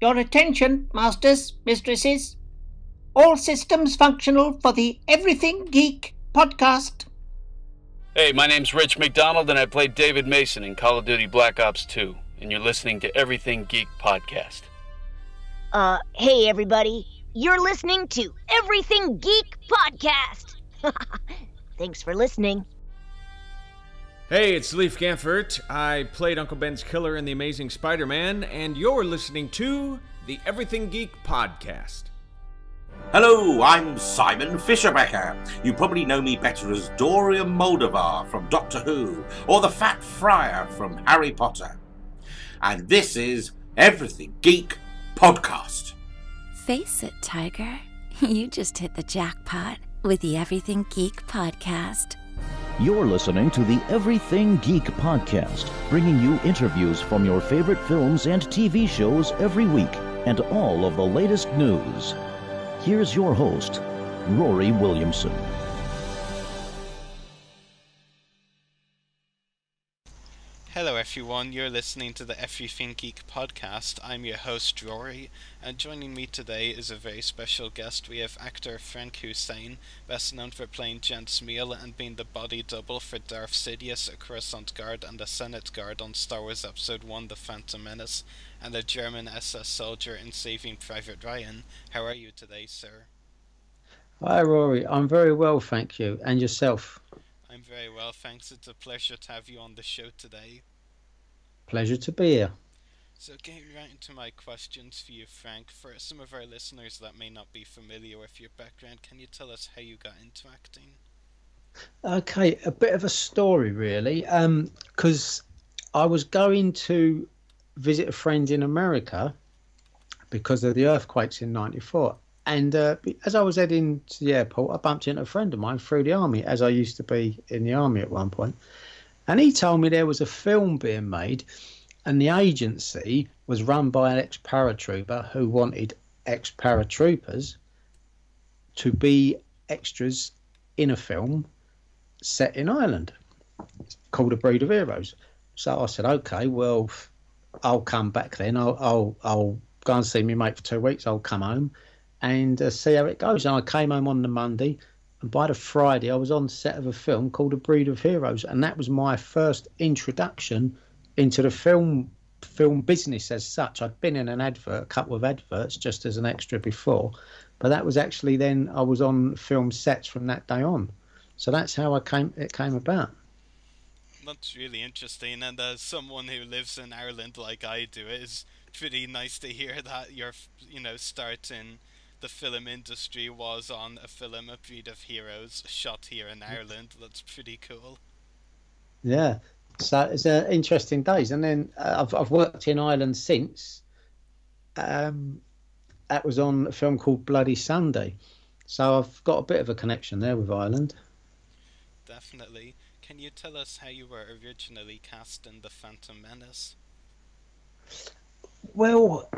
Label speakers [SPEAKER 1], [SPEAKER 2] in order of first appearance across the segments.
[SPEAKER 1] Your attention, masters, mistresses. All systems functional for the Everything Geek podcast.
[SPEAKER 2] Hey, my name's Rich McDonald, and I played David Mason in Call of Duty Black Ops 2, and you're listening to Everything Geek podcast.
[SPEAKER 3] Hey everybody. You're listening to Everything Geek podcast. Thanks for listening.
[SPEAKER 4] Hey, it's Leif Ganfert. I played Uncle Ben's killer in The Amazing Spider-Man, and you're listening to the Everything Geek podcast.
[SPEAKER 5] Hello, I'm Simon Fisherbecker. You probably know me better as Dorian Moldavar from Doctor Who, or the Fat Friar from Harry Potter. And this is Everything Geek podcast.
[SPEAKER 6] Face it, Tiger. You just hit the jackpot with the Everything Geek podcast.
[SPEAKER 7] You're listening to the Everything Geek podcast, bringing you interviews from your favorite films and TV shows every week, and all of the latest news. Here's your host, Ruari Williamson.
[SPEAKER 8] Hello everyone, you're listening to the Everything Geek podcast. I'm your host Rory, and joining me today is a very special guest. We have actor Frank Huseyin, best known for playing Jenn Smeel and being the body double for Darth Sidious, a Coruscant Guard and a Senate Guard on Star Wars Episode 1, The Phantom Menace, and a German SS soldier in Saving Private Ryan. How are you today, sir?
[SPEAKER 9] Hi Rory, I'm very well, thank you. And yourself?
[SPEAKER 8] I'm very well, thanks. It's a pleasure to have you on the show today.
[SPEAKER 9] Pleasure to be here.
[SPEAKER 8] So getting right into my questions for you, Frank. For some of our listeners that may not be familiar with your background, can you tell us how you got into acting?
[SPEAKER 9] Okay, a bit of a story really, because I was going to visit a friend in America because of the earthquakes in '94. And as I was heading to the airport, I bumped into a friend of mine through the army, as I used to be in the army at one point. And he told me there was a film being made, and the agency was run by an ex-paratrooper who wanted ex-paratroopers to be extras in a film set in Ireland called A Breed of Heroes. So I said, okay, well, I'll come back then. I'll go and see my mate for 2 weeks. I'll come home and see how it goes. And I came home on the Monday, and by the Friday I was on set of a film called A Breed of Heroes, and that was my first introduction into the film business as such. I'd been in a couple of adverts just as an extra before, but that was actually then I was on film sets from that day on. So that's how it came about.
[SPEAKER 8] That's really interesting, and as someone who lives in Ireland like I do, it is pretty nice to hear that your start in the film industry was on a film, A Breed of Heroes, shot here in Ireland. That's pretty cool.
[SPEAKER 9] Yeah, so it's interesting days. And then I've worked in Ireland since. That was on a film called Bloody Sunday. So I've got a bit of a connection there with Ireland.
[SPEAKER 8] Definitely. Can you tell us how you were originally cast in The Phantom Menace?
[SPEAKER 9] Well,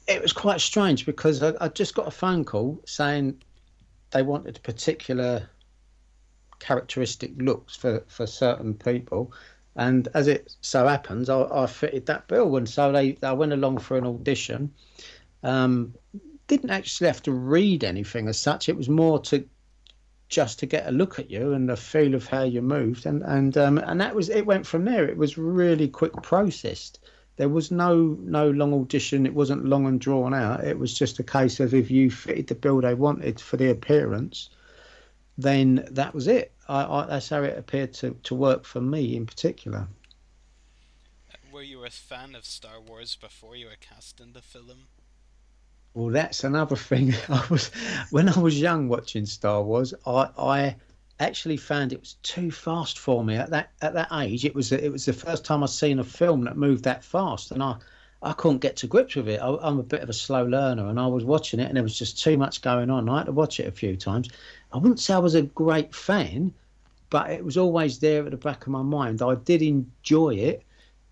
[SPEAKER 9] it was quite strange because I just got a phone call saying they wanted particular characteristic looks for certain people, and as it so happens, I fitted that bill, and so I went along for an audition. Didn't actually have to read anything as such. It was more just to get a look at you and the feel of how you moved, and that was it. Went from there. It was really quick processed. There was no long audition. It wasn't long and drawn out. It was just a case of if you fitted the bill they wanted for the appearance, then that was it. That's how it appeared to work for me in particular.
[SPEAKER 8] Were you a fan of Star Wars before you were cast in the film?
[SPEAKER 9] Well, that's another thing. When I was young watching Star Wars, I actually found it was too fast for me at that age. It was the first time I'd seen a film that moved that fast, and I couldn't get to grips with it. I'm a bit of a slow learner, and I was watching it and there was just too much going on. I had to watch it a few times. I wouldn't say I was a great fan, but it was always there at the back of my mind. I did enjoy it,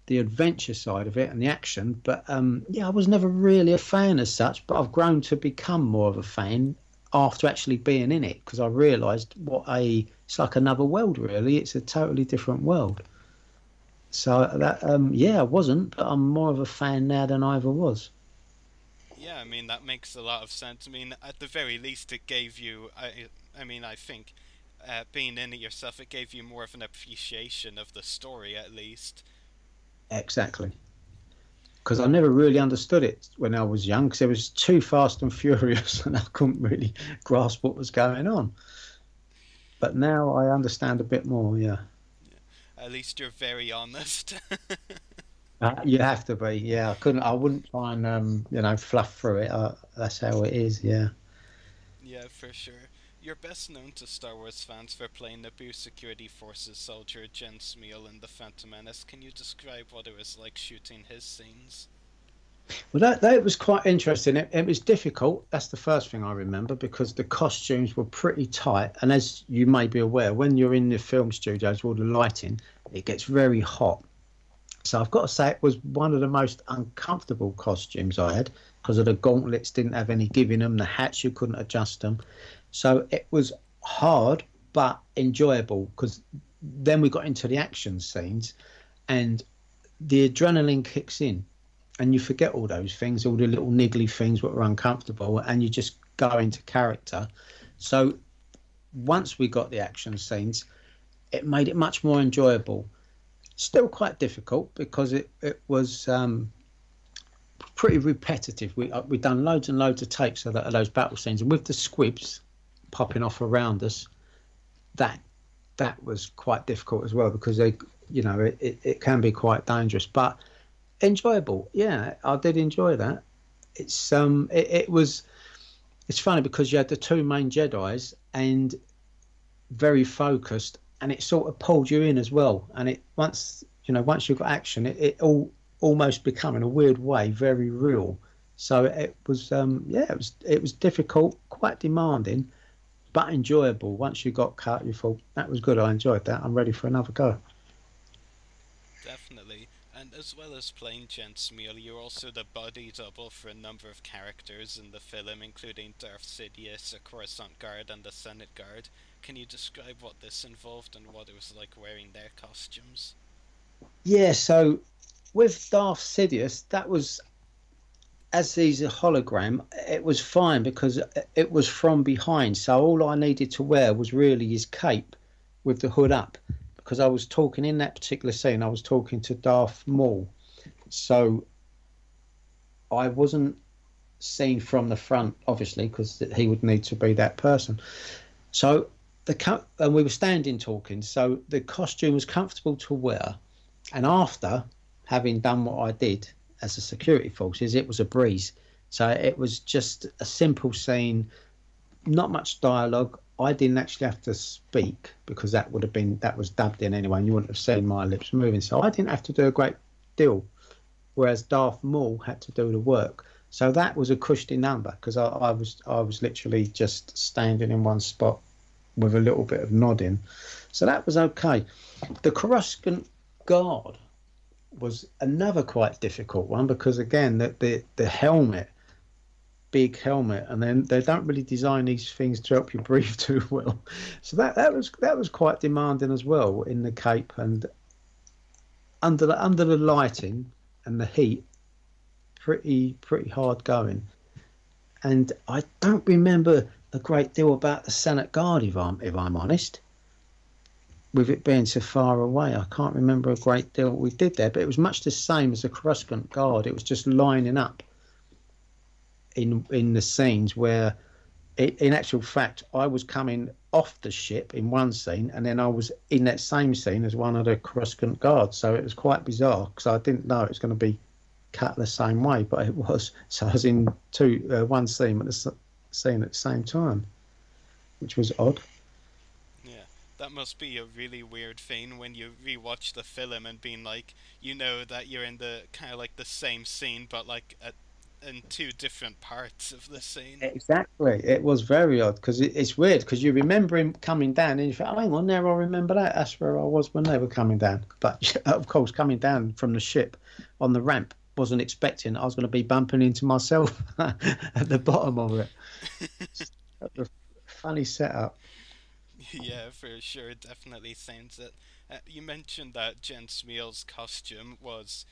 [SPEAKER 9] the adventure side of it and the action, but I was never really a fan as such, but I've grown to become more of a fan after actually being in it, because I realised it's like another world really. It's a totally different world. So that I wasn't, but I'm more of a fan now than I ever was.
[SPEAKER 8] Yeah, I mean, that makes a lot of sense. I mean, at the very least, it gave you, I think, being in it yourself, it gave you more of an appreciation of the story, at least.
[SPEAKER 9] Exactly. Because I never really understood it when I was young, because it was too fast and furious, and I couldn't really grasp what was going on. But now I understand a bit more, yeah.
[SPEAKER 8] At least you're very honest.
[SPEAKER 9] You have to be, yeah. I wouldn't try and, fluff through it. That's how it is, yeah.
[SPEAKER 8] Yeah, for sure. You're best known to Star Wars fans for playing Naboo Security Forces soldier Jenn Smeel in The Phantom Menace. Can you describe what it was like shooting his scenes?
[SPEAKER 9] Well, that was quite interesting. It was difficult. That's the first thing I remember, because the costumes were pretty tight. And as you may be aware, when you're in the film studios with all the lighting, it gets very hot. So I've got to say it was one of the most uncomfortable costumes I had, because of the gauntlets didn't have any give in them, the hats you couldn't adjust them. So it was hard but enjoyable, because then we got into the action scenes and the adrenaline kicks in and you forget all those things, all the little niggly things that were uncomfortable, and you just go into character. So once we got the action scenes, it made it much more enjoyable. Still quite difficult, because it was pretty repetitive. We'd done loads and loads of takes of those battle scenes, and with the squibs popping off around us, that was quite difficult as well, because it can be quite dangerous, but enjoyable. Yeah, I did enjoy that. It's funny, because you had the two main Jedis and very focused, and it sort of pulled you in as well. And it once you've got action, it all almost become, in a weird way, very real. So it was it was difficult, quite demanding, but enjoyable. Once you got cut, you thought, that was good, I enjoyed that, I'm ready for another go.
[SPEAKER 8] Definitely. And as well as playing Jenn Smeel, you're also the body double for a number of characters in the film, including Darth Sidious, a Coruscant Guard, and the Senate Guard. Can you describe what this involved and what it was like wearing their costumes?
[SPEAKER 9] Yeah, so with Darth Sidious, that was, as he's a hologram, it was fine, because it was from behind. So all I needed to wear was really his cape with the hood up, because I was talking in that particular scene, I was talking to Darth Maul. So I wasn't seen from the front, obviously, because he would need to be that person. So and we were standing talking, so the costume was comfortable to wear. And after having done what I did as a security forces, it was a breeze. So it was just a simple scene, not much dialogue. I didn't actually have to speak, because that was dubbed in anyway, and you wouldn't have seen my lips moving. So I didn't have to do a great deal, whereas Darth Maul had to do the work. So that was a cushy number, because I was literally just standing in one spot with a little bit of nodding. So that was okay. The Coruscant Guard was another quite difficult one, because again, the helmet, big helmet, and then they don't really design these things to help you breathe too well. So that was quite demanding as well, in the cape, and under the lighting and the heat, pretty hard going. And I don't remember a great deal about the Senate Guard, if I'm honest. With it being so far away, I can't remember a great deal we did there, but it was much the same as the Coruscant Guard. It was just lining up in the scenes where, in actual fact, I was coming off the ship in one scene, and then I was in that same scene as one of the Coruscant Guards. So it was quite bizarre, because I didn't know it was going to be cut the same way, but it was. So I was in one scene at the same time, which was odd.
[SPEAKER 8] Yeah, that must be a really weird thing when you rewatch the film and being like, that you're in the kind of like the same scene, but like in two different parts of the scene.
[SPEAKER 9] Exactly, it was very odd, because it's weird, because you remember him coming down and you think, oh, hang on, there, I remember that, that's where I was when they were coming down. But of course, coming down from the ship on the ramp, wasn't expecting I was going to be bumping into myself at the bottom of it. That was a funny setup.
[SPEAKER 8] Yeah, for sure, definitely sounds it. You mentioned that Jenn Smeel's costume was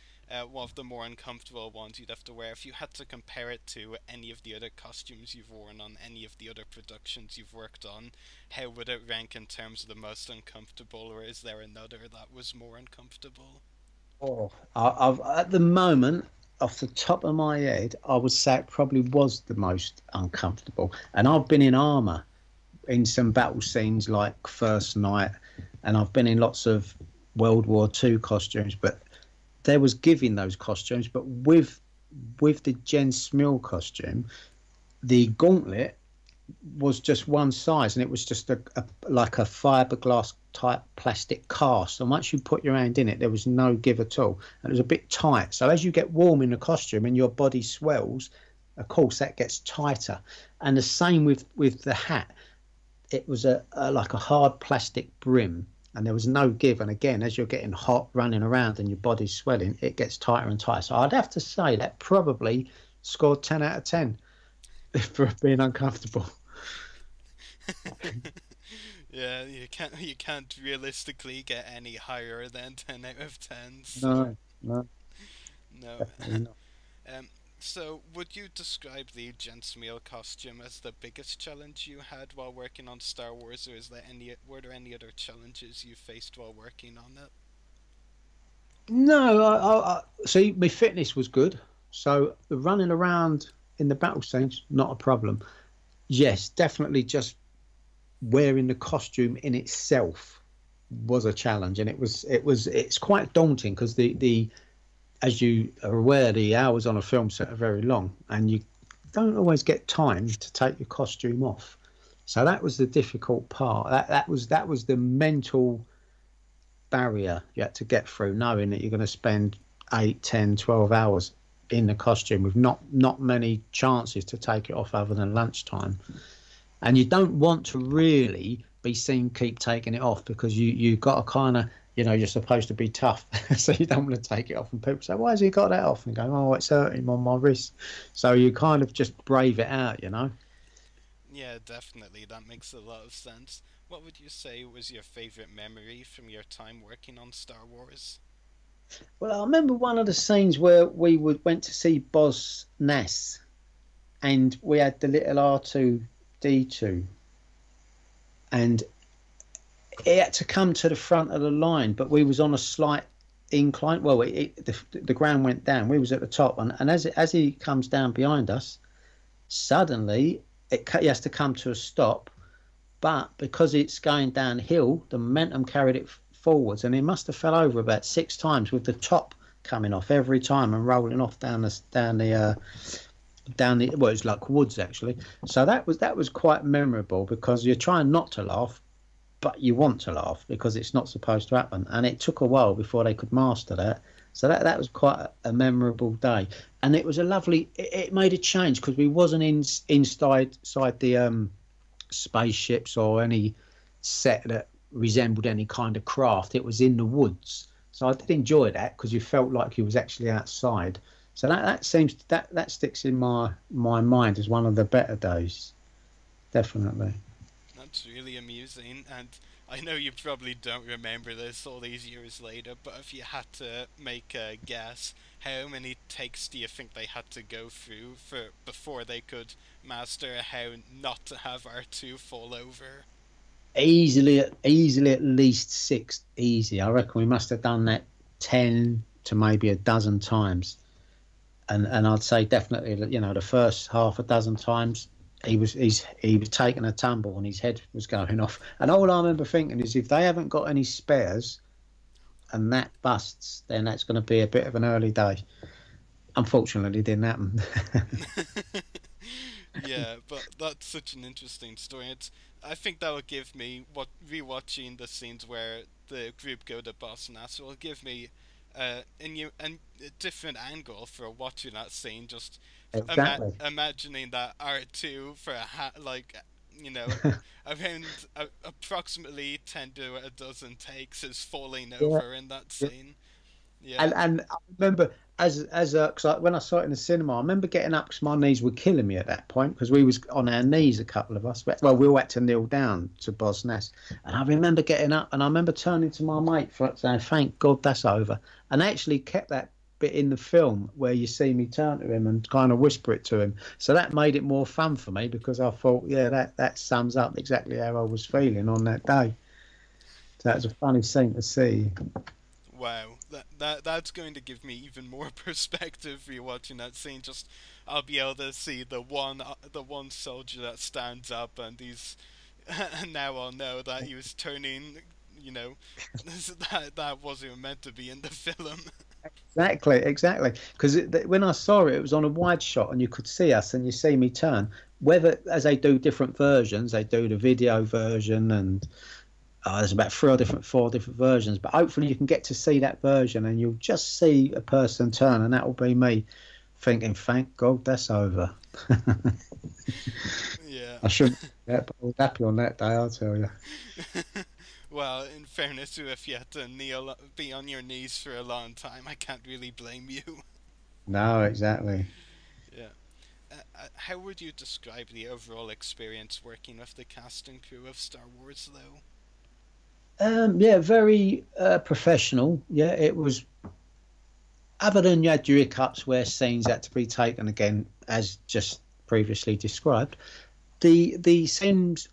[SPEAKER 8] one of the more uncomfortable ones you'd have to wear. If you had to compare it to any of the other costumes you've worn on any of the other productions you've worked on, how would it rank in terms of the most uncomfortable, or is there another that was more uncomfortable?
[SPEAKER 9] Oh, I've at the moment, off the top of my head, I would say it probably was the most uncomfortable. And I've been in armour in some battle scenes like First Night, and I've been in lots of World War II costumes, but there was giving those costumes. But with the Jenn Smeel costume, the gauntlet was just one size, and it was just like a fiberglass type plastic cast, and once you put your hand in it, there was no give at all, and it was a bit tight. So as you get warm in the costume and your body swells, of course that gets tighter. And the same with the hat. It was like a hard plastic brim, and there was no give. And again, as you're getting hot running around and your body's swelling, it gets tighter and tighter. So I'd have to say that probably scored 10 out of 10 for being uncomfortable.
[SPEAKER 8] Yeah, you can't realistically get any higher than 10 out of 10.
[SPEAKER 9] No.
[SPEAKER 8] Definitely not. So, would you describe the Jenn Smeel costume as the biggest challenge you had while working on Star Wars, or were there any other challenges you faced while working on it?
[SPEAKER 9] No, I see. My fitness was good, so the running around in the battle scenes, not a problem. Yes, definitely. Just wearing the costume in itself was a challenge, and it's quite daunting because the as you are aware, the hours on a film set are very long, and you don't always get time to take your costume off. So that was the difficult part. That was the mental barrier you had to get through, knowing that you're going to spend 8, 10, 12 hours in the costume with not many chances to take it off other than lunchtime. And you don't want to really be seen keep taking it off, because you got to kind of, you're supposed to be tough, so you don't want to take it off. And people say, why has he got that off? And go, oh, it's hurting on my wrist. So you kind of just brave it out,
[SPEAKER 8] Yeah, definitely. That makes a lot of sense. What would you say was your favourite memory from your time working on Star Wars?
[SPEAKER 9] Well, I remember one of the scenes where we went to see Boz Nass, and we had the little R2-D2, and it had to come to the front of the line, but we was on a slight incline. Well, the ground went down. We was at the top, and as he comes down behind us, suddenly he has to come to a stop. But because it's going downhill, the momentum carried it forwards, and he must have fell over about 6 times with the top coming off every time and rolling off down the well, it's like woods actually. So that was quite memorable, because you're trying not to laugh, but you want to laugh because it's not supposed to happen, and it took a while before they could master that. So that was quite a memorable day, and it was a lovely. It made a change because we wasn't inside the spaceships or any set that resembled any kind of craft. It was in the woods, so I did enjoy that because you felt like you was actually outside. So that sticks in my mind as one of the better days, definitely.
[SPEAKER 8] That's really amusing, and I know you probably don't remember this all these years later, but if you had to make a guess, how many takes do you think they had to go through before they could master how not to have R2 fall over?
[SPEAKER 9] Easily at least 6. Easy. I reckon we must have done that 10 to maybe a dozen times, and I'd say definitely that the first half a dozen times he was taking a tumble and his head was going off. And all I remember thinking is, if they haven't got any spares and that busts, then that's going to be a bit of an early day. Unfortunately, it didn't happen.
[SPEAKER 8] Yeah, but that's such an interesting story. I think that will give me, rewatching the scenes where the group go to Boss Nass will give me a different angle for watching that scene. Just
[SPEAKER 9] exactly.
[SPEAKER 8] Imagining that R2 for around approximately 10 to a dozen takes is falling over in that scene. Yeah.
[SPEAKER 9] And I remember cause when I saw it in the cinema, I remember getting up because my knees were killing me at that point, because we was on our knees, a couple of us. Well, we all had to kneel down to Boz Nass, and I remember getting up, and I remember turning to my mate saying, "Thank God that's over," and I actually kept that bit in the film where you see me turn to him and kind of whisper it to him. So that made it more fun for me, because I thought, yeah, that sums up exactly how I was feeling on that day. So that was a funny scene to see.
[SPEAKER 8] Wow, that's going to give me even more perspective rewatching that scene. Just I'll be able to see the one soldier that stands up, and he's and now I'll know that he was turning. You know, that wasn't meant to be in the film.
[SPEAKER 9] Exactly. Because when I saw it, it was on a wide shot, and you could see us, and you see me turn. Whether, as they do different versions, they do the video version, and there's about 4 different versions. But hopefully, you can get to see that version, and you'll just see a person turn, and that will be me thinking, "Thank God, that's over."
[SPEAKER 8] Yeah.
[SPEAKER 9] I shouldn't. Yeah, but I was happy on that day, I'll tell you.
[SPEAKER 8] Well, in fairness to if you had to be on your knees for a long time, I can't really blame you.
[SPEAKER 9] No, exactly.
[SPEAKER 8] Yeah. How would you describe the overall experience working with the cast and crew of Star Wars, though?
[SPEAKER 9] Yeah, very professional. Yeah, it was. Other than you had your hiccups where scenes had to be taken again, as just previously described, the scenes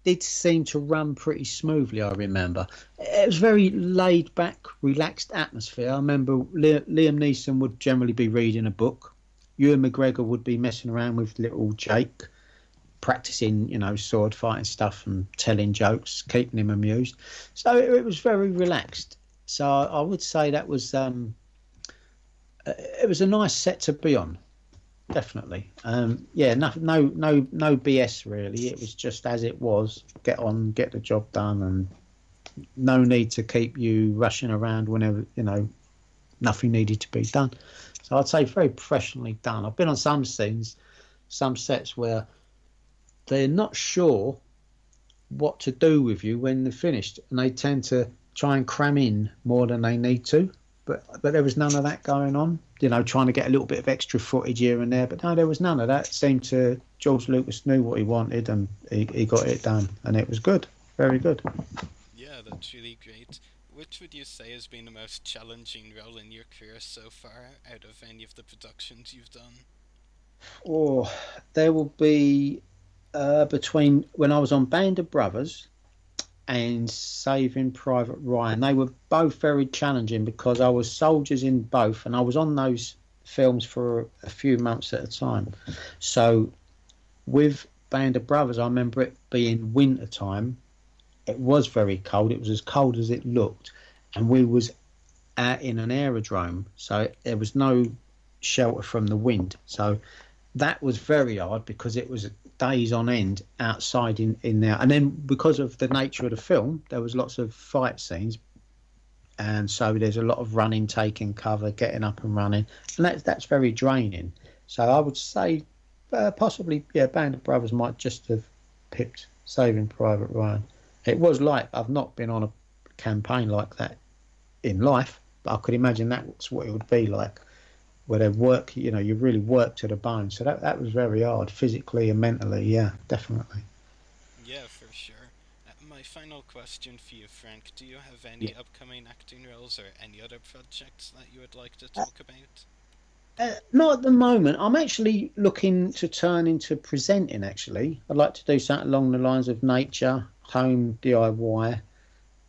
[SPEAKER 9] did seem to run pretty smoothly. I remember it was very laid back, relaxed atmosphere. I remember Liam Neeson would generally be reading a book. Ewan McGregor would be messing around with little Jake, practicing, sword fighting stuff and telling jokes, keeping him amused. So it was very relaxed. So I would say that was it was a nice set to be on. Definitely. Yeah, no BS really. It was just as it was. Get on, get the job done, and no need to keep you rushing around whenever, nothing needed to be done. So I'd say very professionally done. I've been on some scenes, some sets where they're not sure what to do with you when they're finished, and they tend to try and cram in more than they need to. But there was none of that going on, trying to get a little bit of extra footage here and there. But no, there was none of that. It seemed to George Lucas knew what he wanted, and he got it done, and it was good, very good.
[SPEAKER 8] Yeah, that's really great. Which would you say has been the most challenging role in your career so far, out of any of the productions you've done?
[SPEAKER 9] Oh, there will be between when I was on Band of Brothers and Saving Private Ryan. They were both very challenging because I was soldiers in both, and I was on those films for a few months at a time. So with Band of Brothers, I remember it being winter time. It was very cold. It was as cold as it looked, and we was out in an aerodrome, so there was no shelter from the wind. So that was very hard because it was days on end outside in there. And then because of the nature of the film, there was lots of fight scenes, and so there's a lot of running, taking cover, getting up and running, and that's very draining. So I would say possibly, Band of Brothers might just have pipped Saving Private Ryan. It was like, I've not been on a campaign like that in life, but I could imagine that's what it would be like, where they work, you really work to the bone. So that was very hard, physically and mentally, yeah, definitely.
[SPEAKER 8] Yeah, for sure. My final question for you, Frank, do you have any upcoming acting roles or any other projects that you would like to talk about?
[SPEAKER 9] Not at the moment. I'm actually looking to turn into presenting, actually. I'd like to do something along the lines of nature, home, DIY,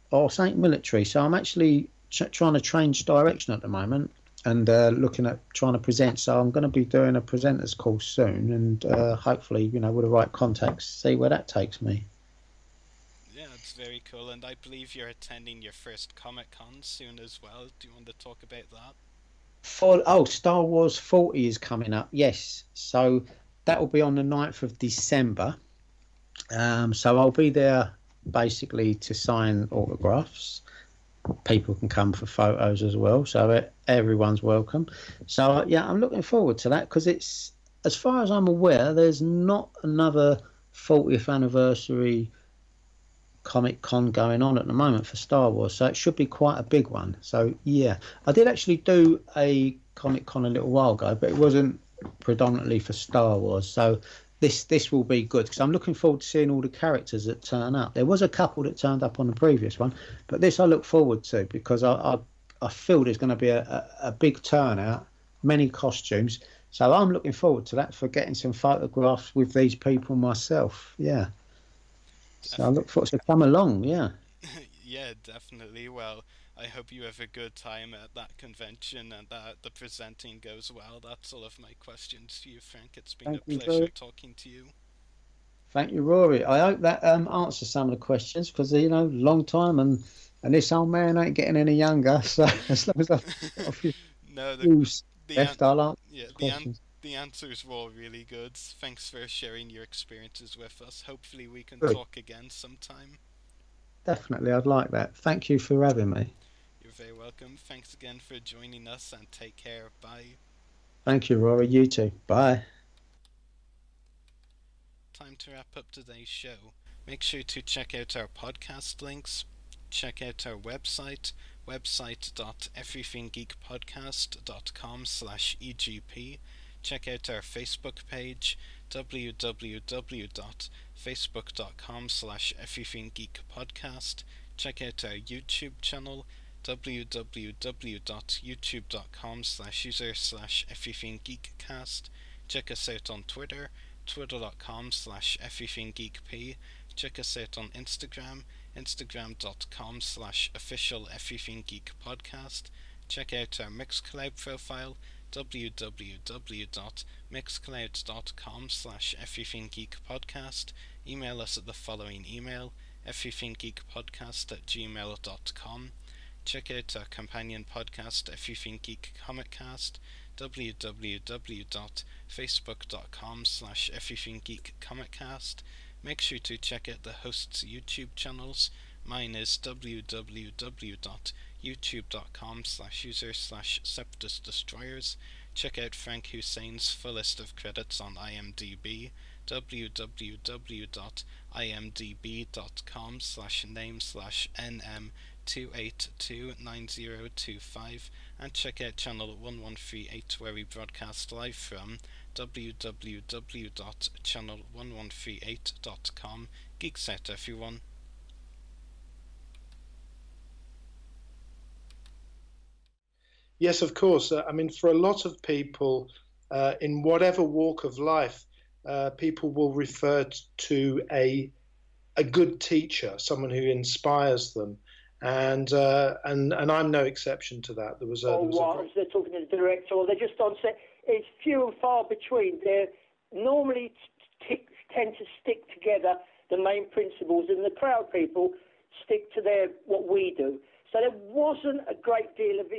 [SPEAKER 9] or something military. So I'm actually trying to change direction at the moment, and looking at trying to present. So I'm going to be doing a presenter's course soon, and hopefully, with the right contacts, see where that takes me.
[SPEAKER 8] Yeah, it's very cool, and I believe you're attending your first Comic-Con soon as well. Do you want to talk about that?
[SPEAKER 9] Star Wars 40 is coming up, yes. So that will be on the 9th of December. So I'll be there basically to sign autographs. People can come for photos as well, so everyone's welcome. So I'm looking forward to that, because it's, as far as I'm aware, there's not another 40th anniversary Comic-Con going on at the moment for Star Wars, so it should be quite a big one. So I did actually do a Comic-Con a little while ago, but it wasn't predominantly for Star Wars, so this will be good, because I'm looking forward to seeing all the characters that turn up. There was a couple that turned up on the previous one, but this I look forward to, because I I feel there's going to be a big turnout, many costumes. So I'm looking forward to that, for getting some photographs with these people myself. Yeah. So I look forward to come along. Yeah.
[SPEAKER 8] Yeah, definitely. Well, I hope you have a good time at that convention and that the presenting goes well. That's all of my questions to you, Frank. It's been a pleasure talking to you.
[SPEAKER 9] Thank you, Rory. I hope that answers some of the questions, because, you know, long time, and this old man ain't getting any younger. So as long as I've got a few left, I'll answer questions.
[SPEAKER 8] The answers were all really good. Thanks for sharing your experiences with us. Hopefully we can talk again sometime.
[SPEAKER 9] Definitely, I'd like that. Thank you for having me.
[SPEAKER 8] You're very welcome. Thanks again for joining us, and take care. Bye.
[SPEAKER 9] Thank you, Rory. You too. Bye.
[SPEAKER 8] Time to wrap up today's show. Make sure to check out our podcast links. Check out our website, www.everythinggeekpodcast.com/egp. Check out our Facebook page, www.facebook.com/everythinggeekpodcast. Check out our YouTube channel, www.youtube.com/user/everythinggeekcast. Check us out on Twitter, twitter.com/everythinggeekp. Check us out on Instagram, instagram.com/official-everythinggeekpodcast. Check out our Mixcloud profile, www.mixcloud.com/everythinggeekpodcast. Email us at the following email, everythinggeekpodcast@gmail.com. Check out our companion podcast, Everything Geek Comiccast, www.facebook.com/everythinggeekcomiccast. Make sure to check out the hosts' YouTube channels. Mine is www.youtube.com/user/Septus Destroyers. Check out Frank Huseyin's full list of credits on IMDb, www.imdb.com/name/nm2829025, and check out channel 1138 where we broadcast live from, www.channel1138.com. Geeks out, everyone.
[SPEAKER 10] Yes, of course. I mean, for a lot of people, in whatever walk of life, people will refer to a good teacher, someone who inspires them, and I'm no exception to that. There was they're
[SPEAKER 11] talking to the director, or they're just on set. It's few and far between. They normally tend to stick together the main principles, and the crowd people stick to what we do. So there wasn't a great deal of